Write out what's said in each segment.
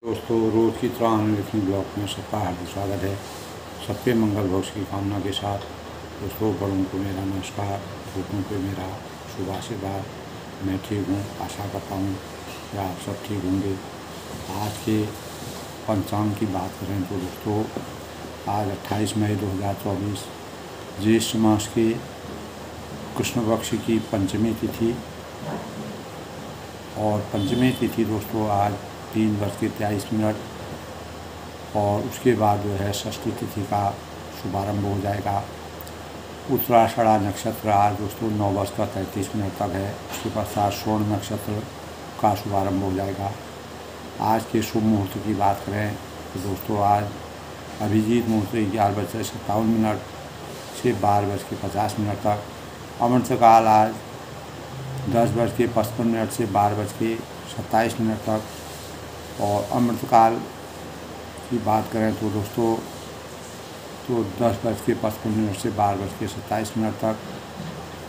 दोस्तों, रोज़ की तरह अनुलेखनी ब्लॉग में सबका हार्दिक स्वागत है। सबके मंगल भविष्य की कामना के साथ दोस्तों, बड़ों को मेरा नमस्कार, छोटों को मेरा शुभ आशीर्वाद। मैं ठीक हूँ, आशा करता हूँ कि आप सब ठीक होंगे। आज के पंचांग की बात करें तो दोस्तों, आज 28 मई 2024 ज्येष्ठ मास के कृष्ण पक्ष की पंचमी तिथि, और पंचमी तिथि दोस्तों आज 3:23 और उसके बाद जो है षष्ठी तिथि का शुभारंभ हो जाएगा। उत्तराषाढ़ा नक्षत्र आज दोस्तों 9:33 तक है। उसके पश्चात स्वर्ण नक्षत्र का शुभारंभ हो जाएगा। आज के शुभ मुहूर्त की बात करें तो दोस्तों, आज अभिजीत मुहूर्त 11:57 से 12:50 तक। अमृतकाल आज 10:55 से 12:27 तक। और अमृतकाल की बात करें तो दोस्तों 10:55 से 12:27 तक।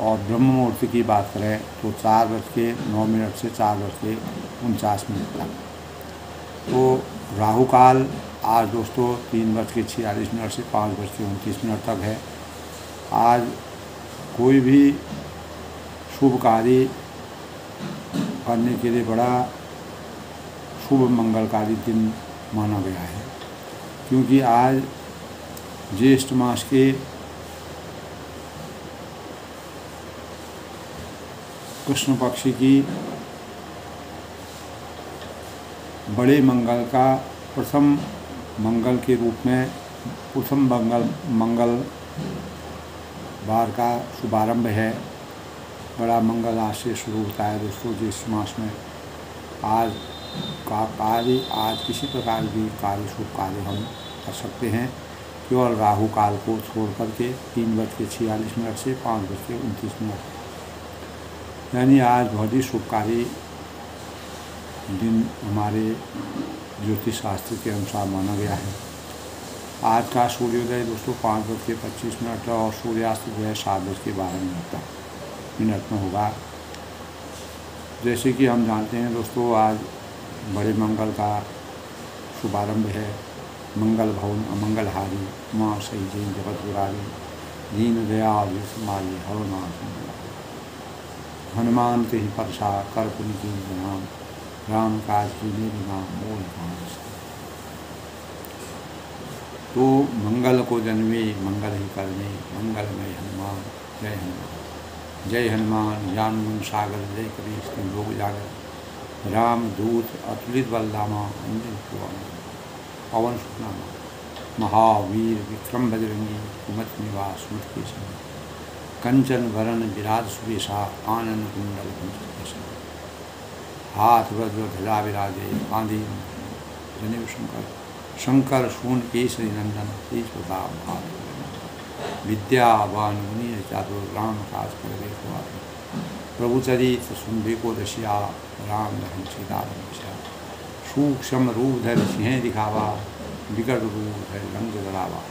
और ब्रह्म मुहूर्त की बात करें तो 4:09 से 4:49 तक। तो राहु काल आज दोस्तों 3:46 से 5:29 तक है। आज कोई भी शुभ कार्य करने के लिए बड़ा शुभ मंगलकारी दिन माना गया है, क्योंकि आज ज्येष्ठ मास के कृष्ण पक्ष की बड़े मंगल का प्रथम मंगल के रूप में प्रथम मंगलवार का शुभारंभ है। बड़ा मंगल आज से शुरू होता है दोस्तों ज्येष्ठ मास में। आज का कार्य, आज किसी प्रकार की शुभ कार्य हम कर सकते हैं, केवल राहु काल को छोड़ करके 3:46 से 5:29, यानी आज बहुत ही शुभकारी दिन हमारे ज्योतिष शास्त्र के अनुसार माना गया है। आज का सूर्योदय दोस्तों 5:25 और सूर्यास्त जो है 7:12 में होगा। जैसे कि हम जानते हैं दोस्तों, आज बड़े मंगल का शुभारंभ है। मंगल भवन अमंगलहारी माँ सही जैन जगत गुरारी दीन दयाल समारी हरनाथ हनुमान के ही परसा कर पुनि की नाम राम काज की मेरी नाम मोल कांस। तो मंगल को जन्मे मंगल ही करने मंगलमय हनुमान जय हनुमान। जय हनुमान ज्ञान गुण सागर जय कबीर लोक जागर। राम दूत अतुलित बलधामा अंजन पवन सुतनामा। महावीर विक्रम बजरंगी कुमत निवास सुमत के संग। कंचन वरण विराज सुवेशा आनंद कुंडल कुंजकेशा। हाथ वज्र ध्वजा विराजे कांधे जनेऊ शंकर। शंकर सून केसरी नंदन तेज प्रताप भात। विद्यावान मुनि चातुर राम काज करवे को प्रभु चरित सुनबे को दशिया राम लखन सीता रमसिया। सूक्ष्म रूप धर सिंह दिखावा विकट रूप धर लंक जलावा।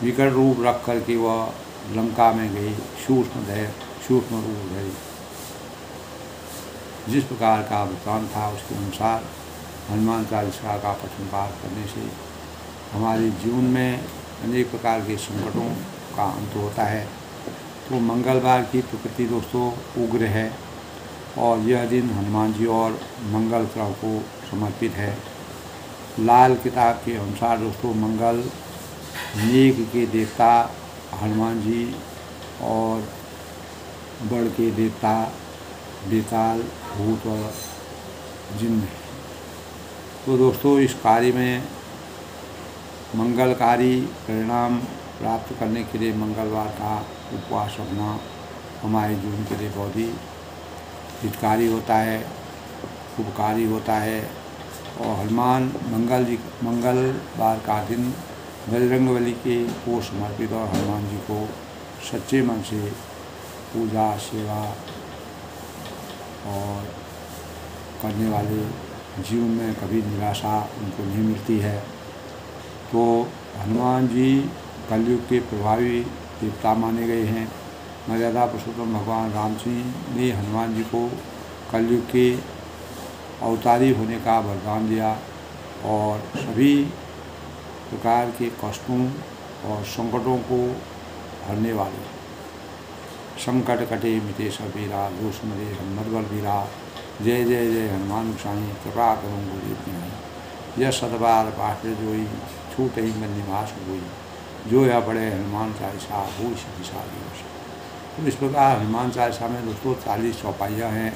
विकट रूप रख करके वह लंका में गई, सूक्ष्म रूप धरी। जिस प्रकार का वृत्तांत था उसके अनुसार हनुमान चालीसा का पठन पाठ करने से हमारे जीवन में अनेक प्रकार के संकटों का अंत होता है। तो मंगलवार की प्रकृति दोस्तों उग्र है, और यह दिन हनुमान जी और मंगल ग्रह को समर्पित है। लाल किताब के अनुसार दोस्तों मंगल नेक के देवता हनुमान जी और बड़ के देवता बेताल भूत और जिन्न है। तो दोस्तों इस कार्य में मंगलकारी परिणाम प्राप्त करने के लिए मंगलवार का उपवास रखना हमारे जीवन के लिए बहुत ही हितकारी होता है, शुभकारी होता है। और हनुमान मंगलवार का दिन बजरंगबली को समर्पित और हनुमान जी को सच्चे मन से पूजा सेवा और करने वाले जीवन में कभी निराशा उनको नहीं मिलती है। तो हनुमान जी कलयुग के प्रभावी देवता माने गए हैं। मर्यादा पुरुषोत्तम भगवान राम जी ने हनुमान जी को कलयुग के अवतारी होने का वरदान दिया और सभी प्रकार के कष्टों और संकटों को हरने वाले। संकट कटे मिटे सब वीरा, दोष मरे हनुमत बल वीरा। जय जय जय हनुमान गोसाई, कृपा करूँ गुरुदेव की नहीं। यह सतबार पाठ जोई, छूट ही मन निवास होई। जो यह पढ़े हनुमान चालीसा, हो शक्तिशाली हो। तो इस प्रकार हनुमान चालीसा में दोस्तों 40 चौपाइयाँ हैं,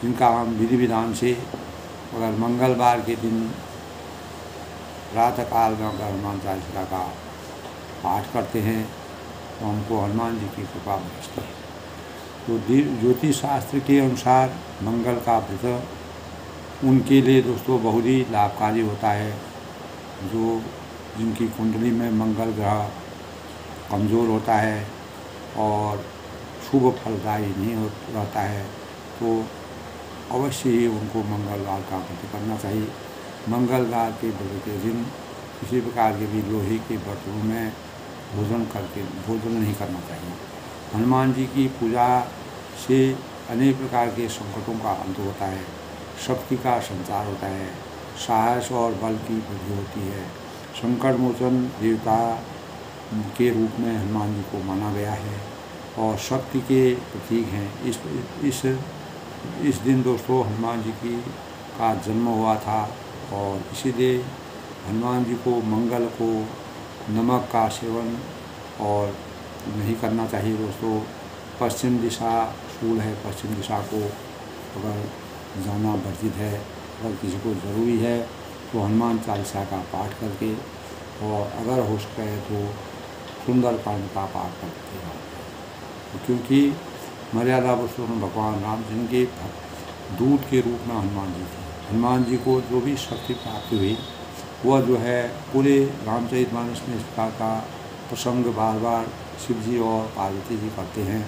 जिनका हम विधि विधान से अगर मंगलवार के दिन प्रातःकाल में अगर हनुमान चालीसा का पाठ करते हैं तो हमको हनुमान जी की कृपा बरसती है। तो ज्योतिष शास्त्र के अनुसार मंगल का व्रत उनके लिए दोस्तों बहुत ही लाभकारी होता है, जो जिनकी कुंडली में मंगल ग्रह कमज़ोर होता है और शुभ फलदायी नहीं रहता है, तो अवश्य ही उनको मंगलवार का व्रत करना चाहिए। मंगलवार के व्रत के दिन किसी प्रकार के भी लोहे के बर्तनों में भोजन नहीं करना चाहिए। हनुमान जी की पूजा से अनेक प्रकार के संकटों का अंत होता है, शक्ति का संचार होता है, साहस और बल की वृद्धि होती है। संकट मोचन देवता के रूप में हनुमान जी को माना गया है और शक्ति के प्रतीक हैं। इस दिन दोस्तों हनुमान जी का जन्म हुआ था और इसीलिए हनुमान जी को मंगल को नमक का सेवन और नहीं करना चाहिए दोस्तों। पश्चिम दिशा शूल है, पश्चिम दिशा को अगर जाना वर्जित है। अगर किसी को ज़रूरी है तो हनुमान चालीसा का पाठ करके और अगर हो सके तो सुंदरकांड का पाठ करके तो क्योंकि मर्यादा पुरुषोत्तम भगवान राम जिनके दूत के रूप में हनुमान जी थे। हनुमान जी को जो भी शक्ति प्राप्त हुई वह जो है पूरे रामचरितमानस में इस प्रकार का प्रसंग बार बार शिव जी और पार्वती जी करते हैं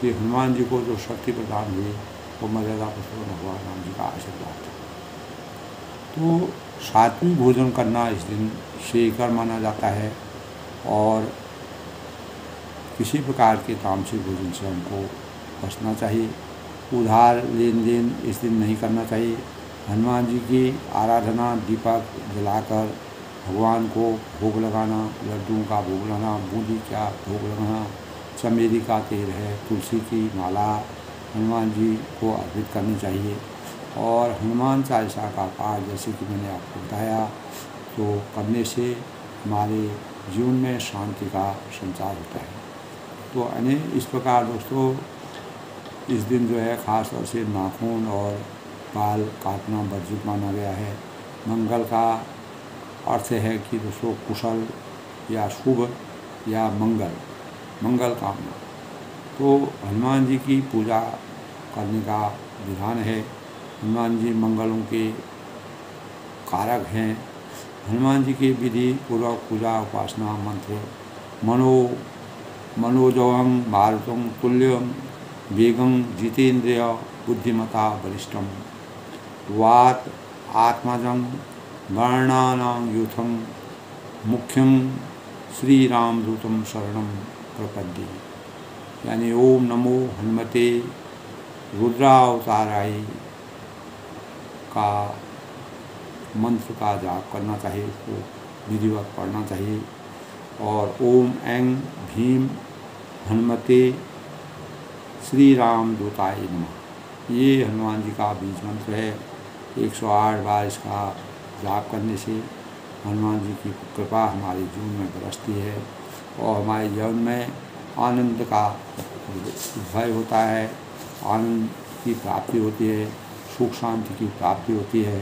कि हनुमान जी को जो शक्ति प्रदान हुई वो मर्यादा पुरुषोत्तम भगवान राम जी का आशीर्वाद था। तो सात्विक भोजन करना इस दिन श्रेयकर माना जाता है और किसी प्रकार के तामसिक भोजन से हमको बचना चाहिए। उधार लेन देन इस दिन नहीं करना चाहिए। हनुमान जी की आराधना दीपक जलाकर भगवान को भोग लगाना, लड्डुओं का भोग लगाना, बूंदी का भोग लगाना, चमेली का तेल है, तुलसी की माला हनुमान जी को अर्पित करनी चाहिए। और हनुमान चालीसा का पाठ जैसे कि मैंने आपको बताया तो करने से हमारे जीवन में शांति का संचार होता है। तो अनेक इस प्रकार दोस्तों इस दिन जो है ख़ास तौर से नाखून और बाल काटना वर्जित माना गया है। मंगल का अर्थ है कि दोस्तों कुशल या शुभ या मंगल कामना। तो हनुमान जी की पूजा करने का विधान है। हनुमान जी मंगलों के कारक हैं। हनुमान जी की विधि पूर्वक पूजा उपासना मंत्र मनोजवं मारुतं तुल्यं वेगं जितेन्द्रिय बुद्धिमता वरिष्ठम वात आत्मजं गणानां यूथं मुख्यं श्री रामदूतं शरणं प्रपद्ये। यानी ओम नमो हनुमते रुद्रावताराय का मंत्र का जाप करना चाहिए, उसको विधिवत पढ़ना चाहिए। और ओम ऐं भीम हनुमते श्री राम दूताय नमः, ये हनुमान जी का बीज मंत्र है। 108 बार इसका जाप करने से हनुमान जी की कृपा हमारे जीवन में बरसती है और हमारे जीवन में आनंद का उद्भव होता है, आनंद की प्राप्ति होती है, सुख शांति की प्राप्ति होती है।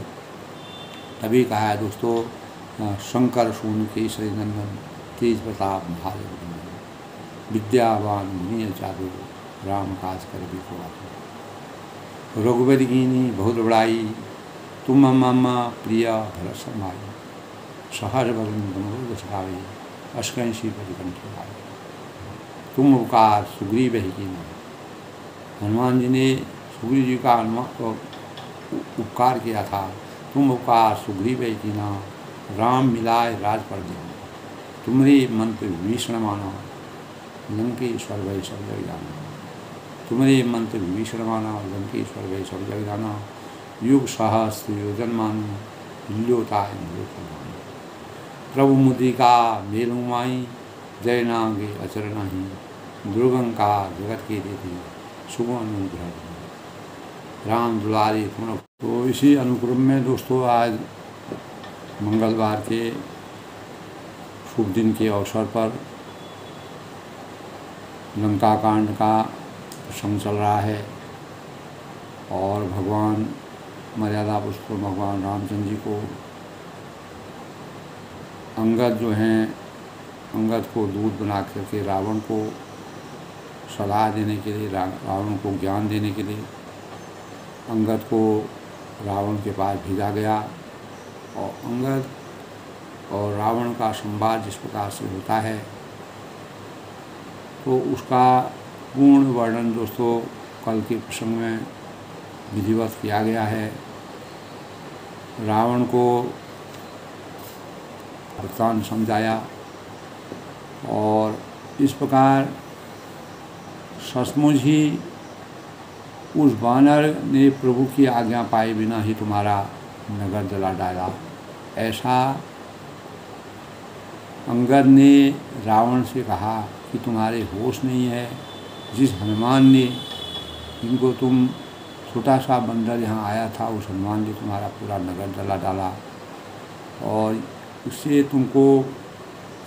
तभी कहा है दोस्तों शंकर सून केसरी नंदन तेज प्रताप महादेव विद्यावान मुनि चारु राम काज कर भी को रघुबर कीनी बहुत बड़ाई तुम मम्मा प्रिया भरत समाई सहर बगन सखावे अष्कंशी परिकंठी आए तुम उपकार सुग्रीव ही की ना। हनुमान जी ने सुग्रीव जी का उपकार किया था। तुम उपकार सुग्रीव ही की ना, राम मिलाए राज पर दे तुमरे मन पे विभीषण माना लंकेश्वर भय सब जग जाना। तुम्हारे मंत्र विभीषण माना लंकेश्वर भय सब जग जाना। युग सहस्त्र योजनमानु हिल्योता इंद्रोपमानु। प्रभु मुद्रिका मेलु माई जय नागे अचर नहीं, दुर्गंका जगत के देती शुभ अनुग्रह राम दुलारी पूर्ण। तो इसी अनुक्रम में दोस्तों आज मंगलवार के शुभ दिन के अवसर पर लंका कांड का प्रसंग चल रहा है और भगवान मर्यादा पुरुषोत्तम भगवान रामचंद्र जी को अंगद जो हैं, अंगद को दूत बना करके रावण को सलाह देने के लिए, रावण को ज्ञान देने के लिए अंगद को रावण के पास भेजा गया। और अंगद और रावण का संवाद जिस प्रकार से होता है तो उसका पूर्ण वर्णन दोस्तों कल के प्रसंग में विधिवत किया गया है। रावण को वृत्तांत समझाया और इस प्रकार सचमुच ही उस वानर ने प्रभु की आज्ञा पाए बिना ही तुम्हारा नगर जला डाला, ऐसा अंगद ने रावण से कहा कि तुम्हारे होश नहीं है। जिस हनुमान ने, जिनको तुम छोटा सा बंदर यहाँ आया था, उस हनुमान ने तुम्हारा पूरा नगर जला डाला और उससे तुमको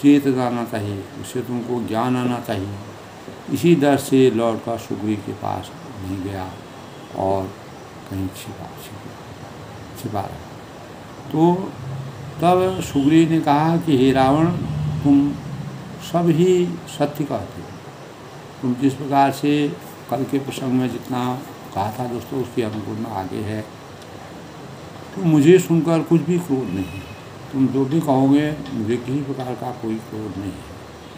चेत जाना चाहिए, उससे तुमको ज्ञान आना चाहिए। इसी डर से लौट कर सुग्रीव के पास नहीं गया और कहीं छिपा रहा। तो तब सुग्रीव ने कहा कि हे रावण, तुम सब ही सत्य कहते हो। तुम जिस प्रकार से कल के प्रसंग में जितना कहा था दोस्तों उसकी अनुकूल आगे है, तो मुझे सुनकर कुछ भी क्रोध नहीं है। तुम जो भी कहोगे मुझे किसी प्रकार का कोई क्रोध नहीं है।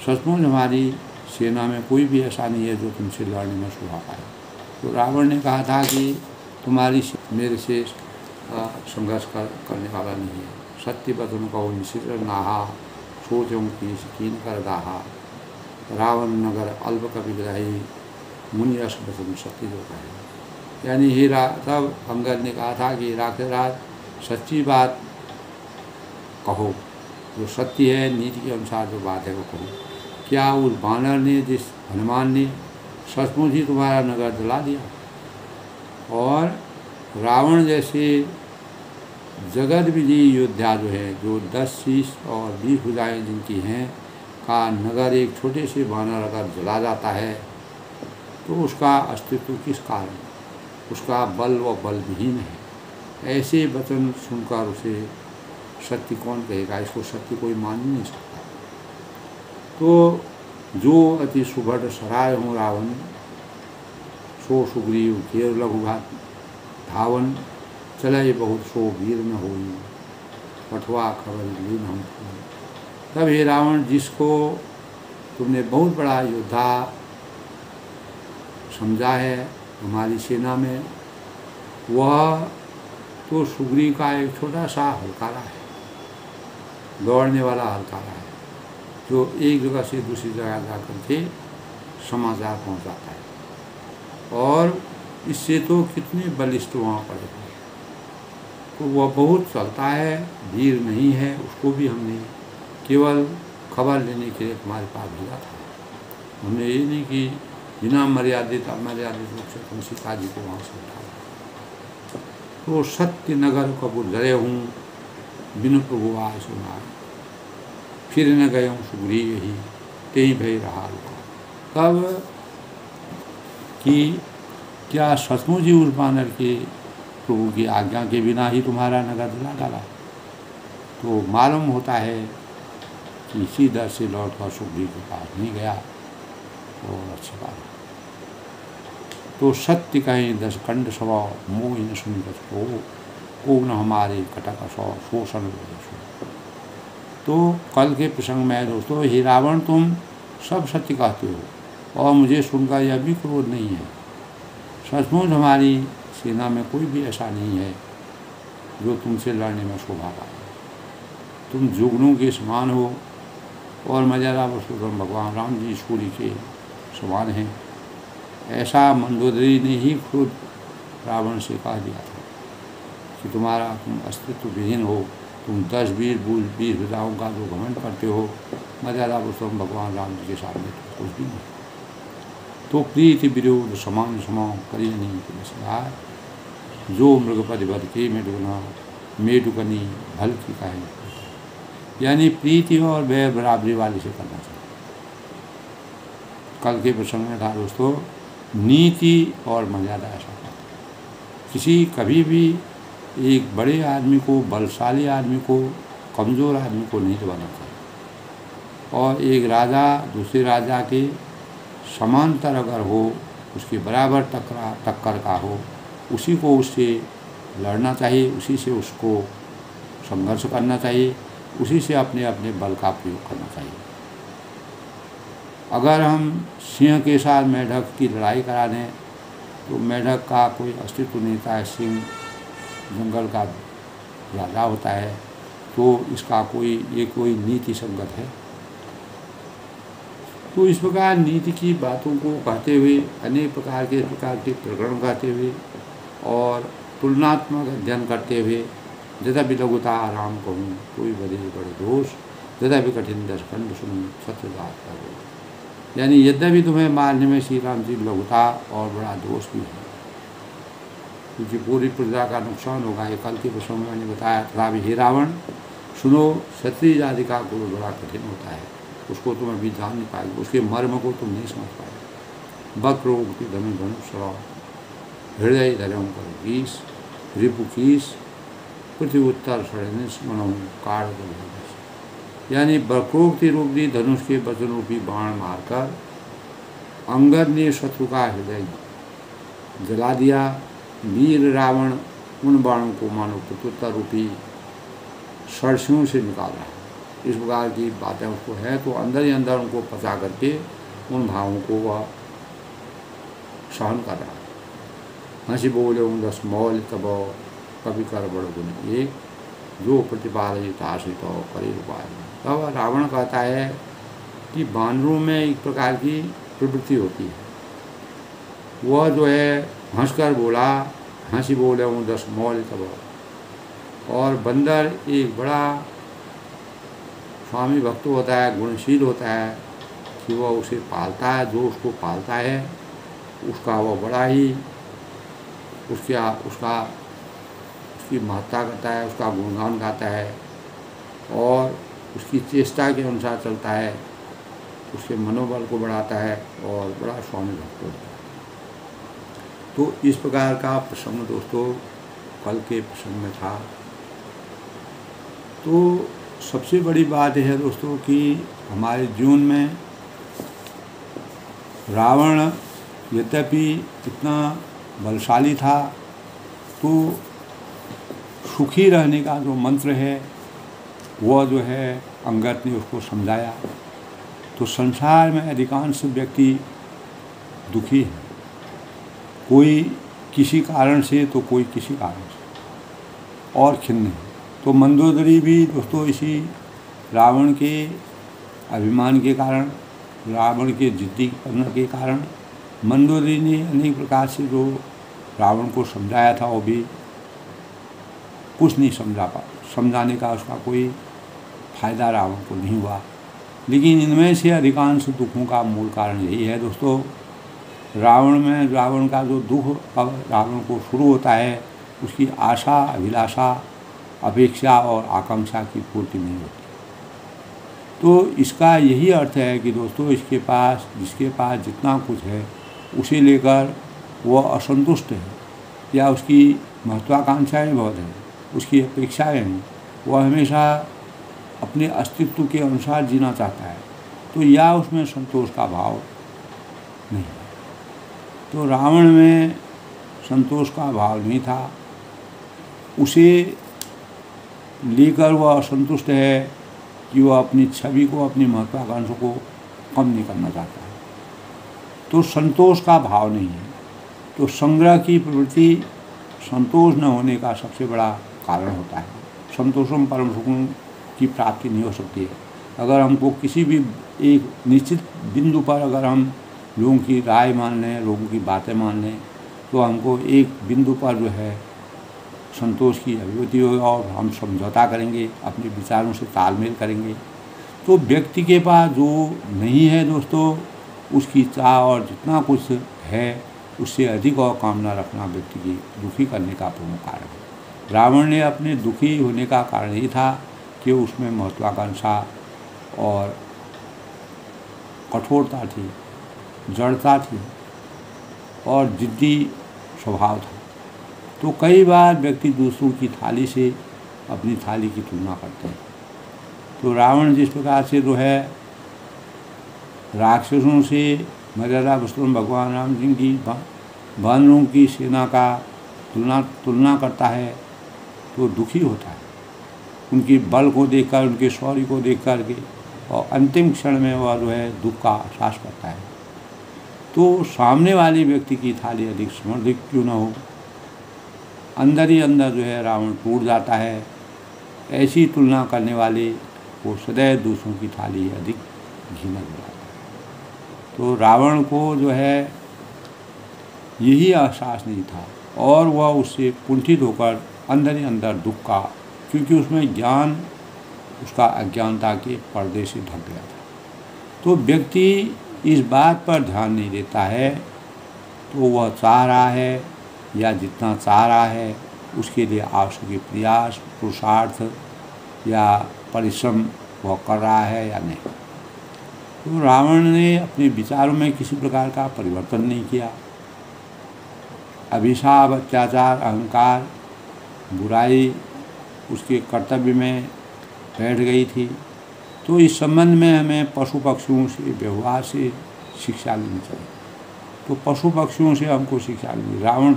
सचमुच हमारी सेना में कोई भी ऐसा नहीं है जो तुमसे लड़ने में शोभा पाए। तो रावण ने कहा था कि तुम्हारी मेरे से संघर्ष करने वाला नहीं है। सत्य वचन कहो निश्चित नाहा, सोचों की शकीन कर दाहा। रावण नगर अल्प कविग्राही, मुनि रस वचन सत्य जो कहे। यानी ही तब अंगद ने कहा था कि राज सच्ची बात कहो, जो सत्य है नीति के अनुसार जो बात है वो कहो। क्या उस वानर ने, जिस हनुमान ने सचमुच ही तुम्हारा नगर जला दिया? और रावण जैसे जगत विजयी योद्धा जो है, जो 10 शीश और 20 भुजाएं जिनकी हैं, का नगर एक छोटे से वानर अगर जला जाता है तो उसका अस्तित्व किस कारण? उसका बल व बल विहीन है। ऐसे वचन सुनकर उसे सत्य कौन कहेगा? इसको सत्य कोई मान ही नहीं सकता। तो जो अति सुभट सराय हो रावण, सो सुग्रीव घेर लघुघात धावन। चले बहुत सो वीर न होई, पठवा खबर लीन हम। तब हे रावण, जिसको तुमने बहुत बड़ा योद्धा समझा है हमारी सेना में, वह तो सुग्रीव का एक छोटा सा हलकारा है, दौड़ने वाला हलकारा है, जो एक जगह से दूसरी जगह जा कर के समाचार पहुंचाता है। और इससे तो कितने बलिष्ठ वहाँ पड़े हुए। तो वह बहुत चलता है, वीर नहीं है। उसको भी हमने केवल खबर लेने के लिए तुम्हारे पास भेजा था। हमने ये नहीं कि बिना मर्यादित अमर्यादित रूप से तुम सीता जी को वहाँ से उठा। तो सत्य नगर कबूल डरे हूँ, बिनु प्रभु आय सुना। फिर न गए हूँ सुग्रीव ही, ते ही भय रहा। तब कि क्या सचमुच ही उस वानर के प्रभु की आज्ञा के बिना ही तुम्हारा नगर जला डाला? तो मालूम होता है कि इसी दर से लौट कर सुग्रीव के पास नहीं गया। और अच्छी बात। तो सत्य कहें 10 कंड स्वभाव, मोह न सुन को न हमारे कटक शोषण। तो कल के प्रसंग में दोस्तों, हे रावण, तुम सब सत्य कहते हो और मुझे सुनकर यह भी क्रोध नहीं है। सचमुच हमारी सेना में कोई भी ऐसा नहीं है जो तुमसे लड़ने में शोभा पाए। तुम जुगनू के समान हो और मर्यादा पुरुषोत्तम भगवान राम जी सूर्य के समान हैं। ऐसा मंदोदरी ने ही खुद रावण से कह दिया था। कि तुम अस्तित्व विहीन हो, तुम 10-20 भुजाओं का जो घमंड करते हो, मर्यादा पुरुषोत्तम भगवान राम जी के सामने तो कुछ भी नहीं। तो प्रीति विरोध समान समाओ करी नहीं कि जो मृगपद बध के मेडुकनी भल की कहे, यानी प्रीति और व्यय बराबरी वाली से करना चाहिए। कल के प्रसंग में था दोस्तों, नीति और मर्यादा ऐसा करता। किसी कभी भी एक बड़े आदमी को, बलशाली आदमी को कमज़ोर आदमी को नहीं दबाना चाहिए, और एक राजा दूसरे राजा के समांतर अगर हो, उसके बराबर टक्कर का हो, उसी को उससे लड़ना चाहिए, उसी से उसको संघर्ष करना चाहिए, उसी से अपने अपने बल का प्रयोग करना चाहिए। अगर हम सिंह के साथ मेढक की लड़ाई करा दें तो मेढक का कोई अस्तित्व नहीं था, सिंह जंगल का राजा होता है, तो इसका कोई नीति संगत है। तो इस प्रकार नीति की बातों को कहते हुए, अनेक प्रकार के प्रकरण कहते हुए और तुलनात्मक अध्ययन करते हुए, यद्यपि लघुता आराम कहूँ कोई बड़े बड़े दोष, यद्यपि कठिन दशखंड सुनूँ सत्यदात का दोष, यानी यद्यपि तुम्हें मारने में श्री राम जी लघुता और बड़ा दोष भी है, क्योंकि पूरी प्रजा का नुकसान होगा। ये कल के प्रसंग में मैंने बताया था। हे रावण सुनो, क्षत्रिय जाति का गुरु बड़ा कठिन होता है, उसको तुम अभी जान नहीं पाएंगे, उसके मर्म को तुम नहीं समझ पाएंगे। वक्रोक्ति धनुष हृदय धर्म पर 20 रिपु 21 पृथ्वी उत्तर षडनिश मनों काढ़, यानी वक्रोक्ति रूपी धनुष के वचन रूपी बाण मारकर अंगद ने शत्रु का हृदय जला दिया। वीर रावण उन बाणों को मानो प्रत्युत्तर रूपी सरसों से निकाला। इस प्रकार की बातें उसको है, तो अंदर ही अंदर उनको पचा करके उन भावों को वह सहन कर रहा है। हंसी बोले 10 मौल तब कभी कर बड़ गुण एक, जो प्रतिपादित आशित करे उपाय। तब रावण कहता है कि बानरों में एक प्रकार की प्रवृत्ति होती है, वह जो है हंसकर बोला, हंसी बोले 10 मौल तब, और बंदर एक बड़ा स्वामी भक्त होता है, गुणशील होता है, कि वह उसे पालता है, जो उसको पालता है उसका वह बड़ा ही उसकी महत्ता करता है, उसका गुणगान गाता है और उसकी चेष्टा के अनुसार चलता है, उसके मनोबल को बढ़ाता है और बड़ा स्वामी भक्त होता है। तो इस प्रकार का प्रसंग दोस्तों कल के प्रसंग में था। तो सबसे बड़ी बात है दोस्तों कि हमारे जीवन में रावण यद्यपि इतना बलशाली था, तो सुखी रहने का जो मंत्र है वह जो है अंगद ने उसको समझाया। तो संसार में अधिकांश व्यक्ति दुखी है, कोई किसी कारण से तो कोई किसी कारण से, और खिन्न है। तो मंदोदरी भी दोस्तों इसी रावण के अभिमान के कारण, रावण के जिद्दीपन के कारण मंदोदरी ने अनेक प्रकार से जो रावण को समझाया था वो भी कुछ नहीं समझाने का उसका कोई फायदा रावण को नहीं हुआ। लेकिन इनमें से अधिकांश दुखों का मूल कारण यही है दोस्तों, रावण का जो दुख अब रावण को शुरू होता है, उसकी आशा, अभिलाषा, अपेक्षा और आकांक्षा की पूर्ति नहीं होती। तो इसका यही अर्थ है कि दोस्तों जिसके पास जितना कुछ है उसे लेकर वह असंतुष्ट है, या उसकी महत्वाकांक्षाएं बहुत हैं, उसकी अपेक्षाएं हैं, वह हमेशा अपने अस्तित्व के अनुसार जीना चाहता है, तो या उसमें संतोष का भाव नहीं है। तो रावण में संतोष का भाव नहीं था, उसे लेकर वह असंतुष्ट है कि वह अपनी छवि को, अपनी महत्वाकांक्षा को कम नहीं करना चाहता है, तो संतोष का भाव नहीं है। तो संग्रह की प्रवृत्ति संतोष न होने का सबसे बड़ा कारण होता है। संतोषम परम सुकून की प्राप्ति नहीं हो सकती है। अगर हमको किसी भी एक निश्चित बिंदु पर अगर हम लोगों की राय मान लें, लोगों की बातें मान लें, तो हमको एक बिंदु पर जो है संतोष की अभिव्यक्ति होगी और हम समझौता करेंगे, अपने विचारों से तालमेल करेंगे। तो व्यक्ति के पास जो नहीं है दोस्तों, उसकी चाह और जितना कुछ है उससे अधिक और कामना रखना व्यक्ति की दुखी करने का प्रमुख कारण है। रावण ने अपने दुखी होने का कारण यही था कि उसमें महत्वाकांक्षा और कठोरता थी, जड़ता थी और जिद्दी स्वभाव था। तो कई बार व्यक्ति दूसरों की थाली से अपनी थाली की तुलना करते हैं। तो रावण जिस प्रकार से जो है राक्षसों से मर्यादा पुरुषोत्तम भगवान राम जी की वानरों की सेना का तुलना करता है तो दुखी होता है, उनकी बल को देखकर, उनके शौर्य को देख कर के, और अंतिम क्षण में वह जो है दुख का एहसास करता है। तो सामने वाले व्यक्ति की थाली अधिक समृद्ध क्यों न हो, अंदर ही अंदर जो है रावण टूट जाता है। ऐसी तुलना करने वाले को सदैव दूसरों की थाली अधिक घिनक जाता है। तो रावण को जो है यही एहसास नहीं था और वह उससे कुंठित होकर अंदर ही अंदर दुख का, क्योंकि उसमें ज्ञान उसका अज्ञानता के पर्दे से ढक गया था। तो व्यक्ति इस बात पर ध्यान नहीं देता है तो वह चाह रहा है या जितना चाह रहा है उसके लिए आवश्यक प्रयास, पुरुषार्थ या परिश्रम वह कर रहा है या नहीं। तो रावण ने अपने विचारों में किसी प्रकार का परिवर्तन नहीं किया। अभिशाप, अत्याचार, अहंकार, बुराई उसके कर्तव्य में बैठ गई थी। तो इस संबंध में हमें पशु पक्षियों से व्यवहार से शिक्षा लेनी चाहिए। तो पशु पक्षियों से हमको शिक्षा लेनी, रावण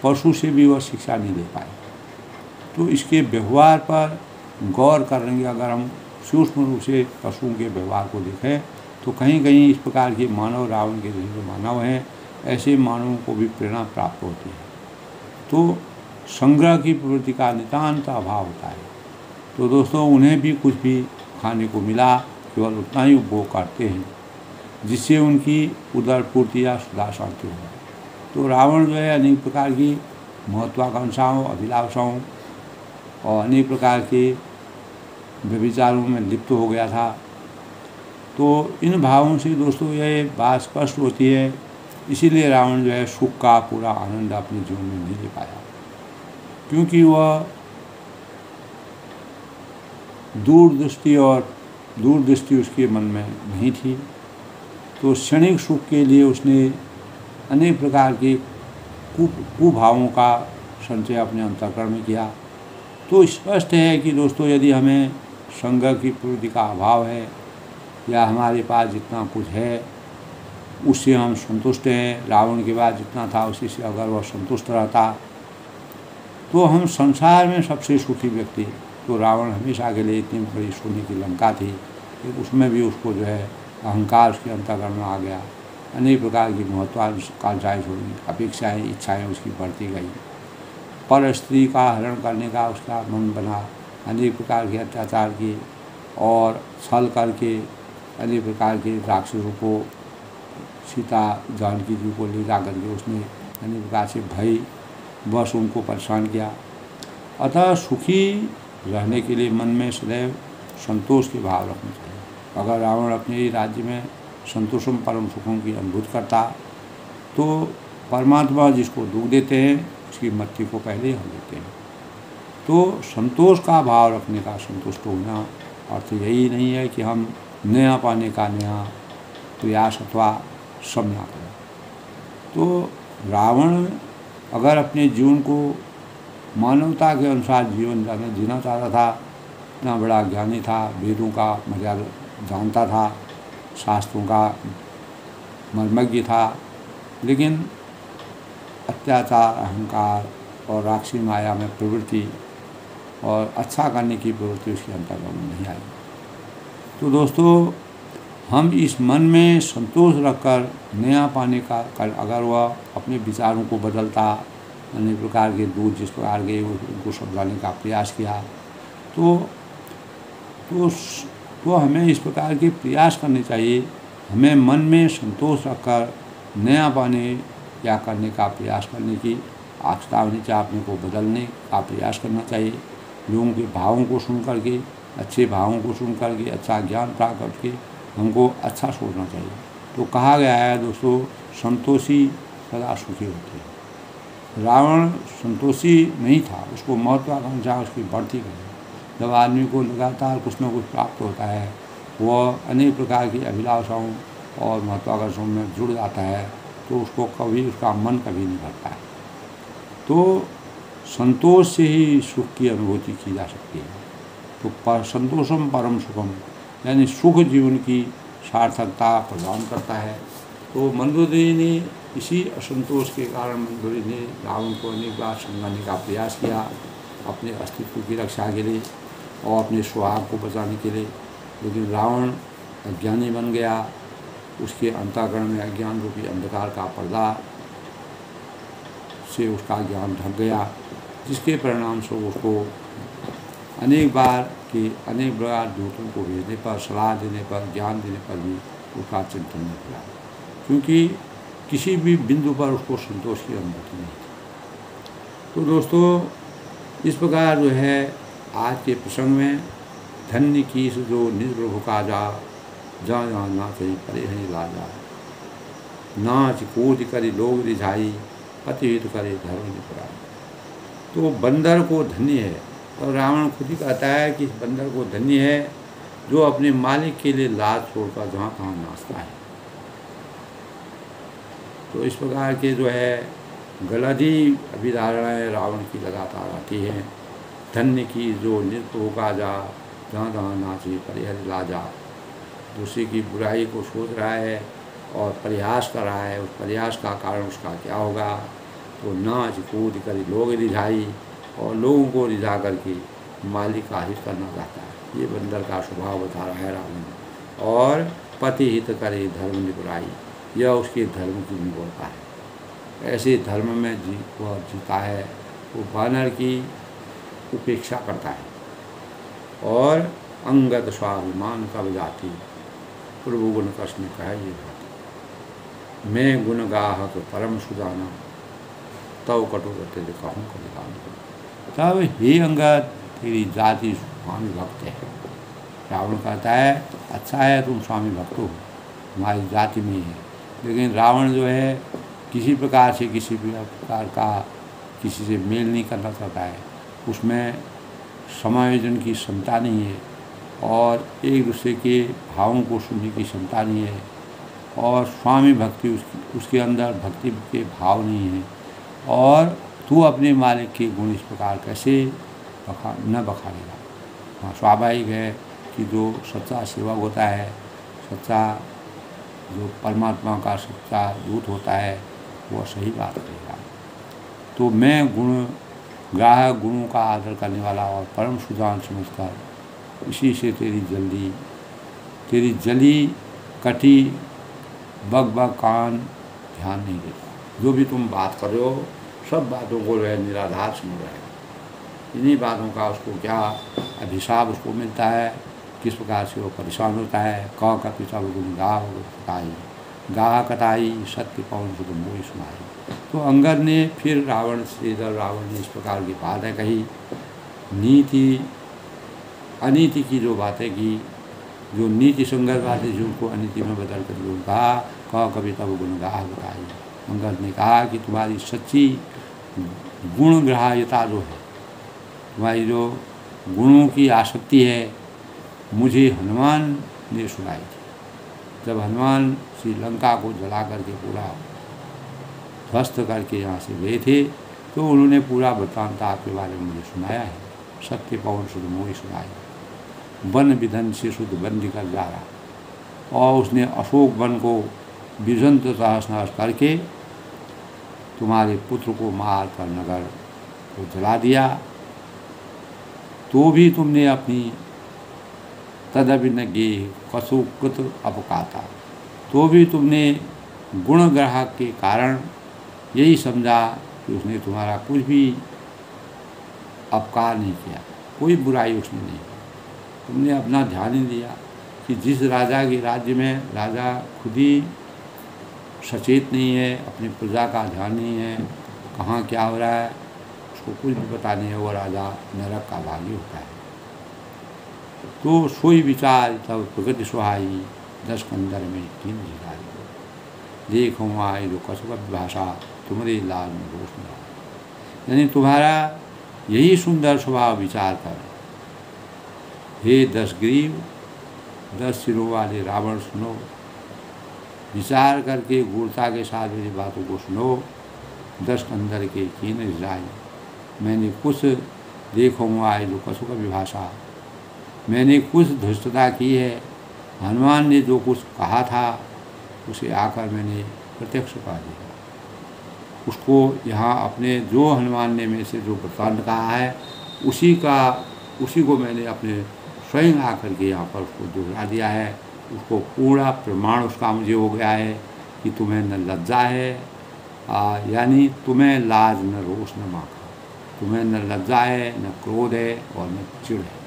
पशु से भी वह शिक्षा नहीं ले पाए। तो इसके व्यवहार पर गौर करेंगे, अगर हम सूक्ष्म रूप से पशुओं के व्यवहार को देखें तो कहीं कहीं इस प्रकार के मानव, रावण के जैसे मानव हैं, ऐसे मानवों को भी प्रेरणा प्राप्त होती है। तो संग्रह की प्रवृत्ति का नितांत अभाव होता है। तो दोस्तों उन्हें भी कुछ भी खाने को मिला, केवल उतना ही उपभोग करते हैं जिससे उनकी उदर पूर्ति या सुधा शांति हो। तो रावण जो है अनेक प्रकार की महत्वाकांक्षाओं, अभिलाषाओं और अनेक प्रकार के व्यभिचारों में लिप्त हो गया था। तो इन भावों से दोस्तों यह बात स्पष्ट होती है, इसीलिए रावण जो है सुख का पूरा आनंद अपने जीवन में नहीं ले पाया, क्योंकि वह दूरदृष्टि उसके मन में नहीं थी। तो क्षणिक सुख के लिए उसने अनेक प्रकार के कुभावों का संचय अपने अंतःकरण में किया। तो स्पष्ट है कि दोस्तों यदि हमें संग्रह की प्रवृत्ति का अभाव है या हमारे पास जितना कुछ है उससे हम संतुष्ट हैं, रावण के पास जितना था उसी से अगर वह संतुष्ट रहता तो हम संसार में सबसे सुखी व्यक्ति। तो रावण हमेशा के लिए इतनी बड़ी सोने की लंका थी कि उसमें भी उसको जो है अहंकार उसके अंतःकरण में आ गया, अनेक प्रकार की महत्वाकांक्षाएं छोड़ी, अपेक्षाएं, इच्छाएं उसकी बढ़ती गई, पर स्त्री का हरण करने का उसका मन बना, अनेक प्रकार के अत्याचार किए और छल करके अनेक प्रकार के राक्षसों को, सीता जानकी जी को ले जा करके उसने अनेक प्रकार से भय बस उनको परेशान किया। अतः सुखी रहने के लिए मन में सदैव संतोष के भाव रखने चाहिए। अगर रावण अपने ही राज्य में संतोषम परम सुखों की अनुभूति करता तो परमात्मा जिसको दुख देते हैं उसकी मृत्यु को पहले ही हम देते हैं। तो संतोष का भाव रखने का, संतुष्ट होना अर्थ यही नहीं है कि हम नया पाने का नया प्रयास अथवा समझा करें। तो रावण अगर अपने जीवन को मानवता के अनुसार जीवन जीना चाहता था, इतना बड़ा ज्ञानी था, वेदों का मर्यादा जानता था, शास्त्रों का मर्मज्ञ था, लेकिन अत्याचार, अहंकार और राक्षसी माया में प्रवृत्ति और अच्छा करने की प्रवृत्ति उसके अंतर्गत नहीं आई। तो दोस्तों हम इस मन में संतोष रखकर नया पाने का अगर वह अपने विचारों को बदलता, अनेक प्रकार के दूध जिस प्रकार के उनको समझाने का प्रयास किया तो हमें इस प्रकार के प्रयास करने चाहिए। हमें मन में संतोष रखकर नया पाने या करने का प्रयास करने की चेतावनी चाहिए, अपने को बदलने का प्रयास करना चाहिए। लोगों के भावों को सुन करके, अच्छे भावों को सुन करके, अच्छा ज्ञान प्राप्त करके हमको अच्छा सोचना चाहिए। तो कहा गया है दोस्तों, संतोषी सदा सुखी होते हैं। रावण संतोषी नहीं था, उसको महत्वाकांक्षा उसकी बढ़ती गई। जब आदमी को लगातार कुछ न कुछ प्राप्त होता है, वह अनेक प्रकार की अभिलाषाओं और महत्वाकांक्षाओं में जुड़ जाता है, तो उसको कभी उसका मन कभी नहीं भरता है। तो संतोष से ही सुख की अनुभूति की जा सकती है। तो संतोषम परम सुखम, यानी सुख जीवन की सार्थकता प्रदान करता है। तो मंदोदरी ने इसी असंतोष के कारण मंदोदरी ने रावण को अनेक बार समझाने का प्रयास किया, अपने अस्तित्व की रक्षा के लिए और अपने स्वभाव को बचाने के लिए। लेकिन रावण अज्ञानी बन गया, उसके अंतःकरण में अज्ञान रूपी अंधकार का पर्दा से उसका ज्ञान ढक गया, जिसके परिणाम स्वरूप उसको अनेक बार दूतों को भेजने पर, सलाह देने पर, ज्ञान देने पर भी उसका चिंतन नहीं किया, क्योंकि किसी भी बिंदु पर उसको संतोष की अनुभूति नहीं थी। तो दोस्तों, इस प्रकार जो है आज के प्रसंग में धन्य कीस जो निज प्रभु का जा, जा नाच परे हरि लाजा, नाच कूद करी लोग रिझाई, पतिहित करे धर्म निपुराई। तो बंदर को धन्य है, और रावण खुद ही कहता है कि बंदर को धन्य है जो अपने मालिक के लिए लाज छोड़कर जहाँ तहाँ नाचता है। तो इस प्रकार के जो है गलत ही अभिधारणाएँ रावण की लगातार आती हैं। धन्य की जो नृत्य होगा जा, जहाँ तहाँ नाचे परिहर लाजा, दूसरे की बुराई को सोच रहा है और प्रयास कर रहा है, उस प्रयास का कारण उसका क्या होगा। तो नाच कूद कर लोग रिझाई, और लोगों को रिझा करके मालिक का हित करना चाहता है। ये बंदर का स्वभाव बता रहा है रावण। और पति हित करे धर्म निपुराई, यह उसके धर्म की निपुणता है। ऐसे धर्म में वह जीता है, वो वानर की उपेक्षा करता है। और अंगद स्वाभिमान कब जाती, प्रभु गुण कृष्ण कहे ये बात, मैं गुण गाहक परम सुजाना, तव कटुगत कहूँ कलिकान। तब हे अंगद, तेरी जाति स्वामी भक्त है। रावण कहता है अच्छा है तुम स्वामी भक्त हो, तुम्हारी जाति में है। लेकिन रावण जो है किसी प्रकार से किसी प्रकार का किसी से मेल नहीं करना चाहता है, उसमें समायोजन की क्षमता नहीं है, और एक दूसरे के भावों को सुनने की क्षमता नहीं है, और स्वामी भक्ति उसके अंदर भक्ति के भाव नहीं है। और तू अपने मालिक के गुण इस प्रकार कैसे न बखाड़ेगा। हाँ, स्वाभाविक है कि जो सच्चा सेवक होता है, सच्चा जो परमात्मा का सच्चा दूत होता है, वह सही बात करेगा। तो मैं गुण ग्राहक, गुणों का आदर करने वाला और परम सुजान समझकर इसी से तेरी जली कटी बग कान ध्यान नहीं देता। जो भी तुम बात कर रहे हो, सब बातों को वह निराधार समझ रहा है। इन्हीं बातों का उसको क्या अभिशाप उसको मिलता है, किस प्रकार से वो परेशान होता है। क का पिता गुण गाह कटाई, गाह कटाई सत्य पवन सुख मोहि सुनाई। तो अंगद ने फिर रावण ने इस प्रकार की बातें कही, नीति अनीति की जो बातें की, जो नीति संगत बातें जिनको अनीति में बदल कर लोग कहा, क कविता वो गुण गाह बताई। अंगद ने कहा कि तुम्हारी सच्ची गुणग्राह्यता जो है, तुम्हारी जो गुणों की आसक्ति है, मुझे हनुमान ने सुनाई थी। जब हनुमान श्रीलंका को जला करके पूरा ध्वस्त करके यहाँ से गए थे, तो उन्होंने पूरा वृत्तांत आपके बारे में मुझे सुनाया है। सत्य पवन सुध मोहि सुनाई, वन विधन से शुद्ध बंद कर जा रहा, और उसने अशोक वन को विजंत तहस करके तुम्हारे पुत्र को मार कर नगर को जला दिया। तो भी तुमने अपनी तदभिन्न गे कसुकृत अपकाता, तो भी तुमने गुण ग्राहक के कारण यही समझा कि उसने तुम्हारा कुछ भी अपकार नहीं किया, कोई बुराई उसने नहीं की। तुमने अपना ध्यान ही दिया कि जिस राजा के राज्य में राजा खुद ही सचेत नहीं है, अपनी प्रजा का ध्यान नहीं है, कहाँ क्या हो रहा है उसको कुछ भी पता नहीं है, वो राजा नरक का भागी होता है। तो सोई विचार तब प्रगति सुहाई, 10 कंदर में 3 जिगाई। देखो आई जो कसुक भाषा, तुम्हारी लाल में रोश में। यानी तुम्हारा यही सुंदर स्वभाव विचार कर। हे 10 ग्रीव, 10 सिरों वाले रावण सुनो, विचार करके गूढ़ता के साथ मेरी बातों को सुनो। 10 कंदर के कीन रिजाई, मैंने कुछ देखो आए जो कसुक विभाषा, मैंने कुछ धृष्टता की है। हनुमान ने जो कुछ कहा था उसे आकर मैंने प्रत्यक्ष पा दिया। उसको यहाँ अपने जो हनुमान ने में से जो वृत्तांत कहा है उसी को मैंने अपने स्वयं आकर के यहाँ पर उसको दोहरा दिया है। उसको पूरा प्रमाण उसका मुझे हो गया है कि तुम्हें न लज्जा है, यानी तुम्हें लाज न रोष न माखा, तुम्हें न लज्जा है, न क्रोध है और न चिढ़ है,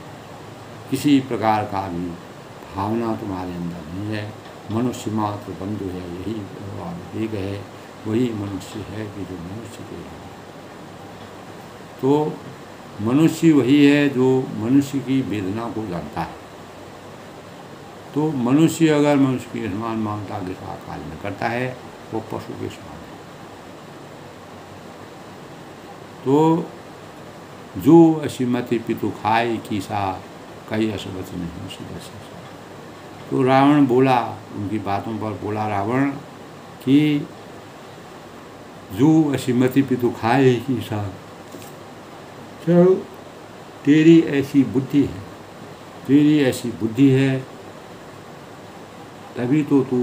किसी प्रकार का भी भावना तुम्हारे अंदर नहीं है। मनुष्य मात्र बंधु है, यही भगवान एक है, वही मनुष्य है कि जो मनुष्य के है। तो मनुष्य वही है जो मनुष्य की वेदना को जानता है। तो मनुष्य अगर मनुष्य की समान ममता के साथ कार्य न करता है वो पशु के समान है। तो जो असीमति पितु खाए की सा कई असबत नहीं सीधा। तो रावण बोला, उनकी बातों पर बोला रावण कि जो असीमति पितु खाए की सा, तो तेरी ऐसी बुद्धि है, तेरी ऐसी बुद्धि है तभी तो तू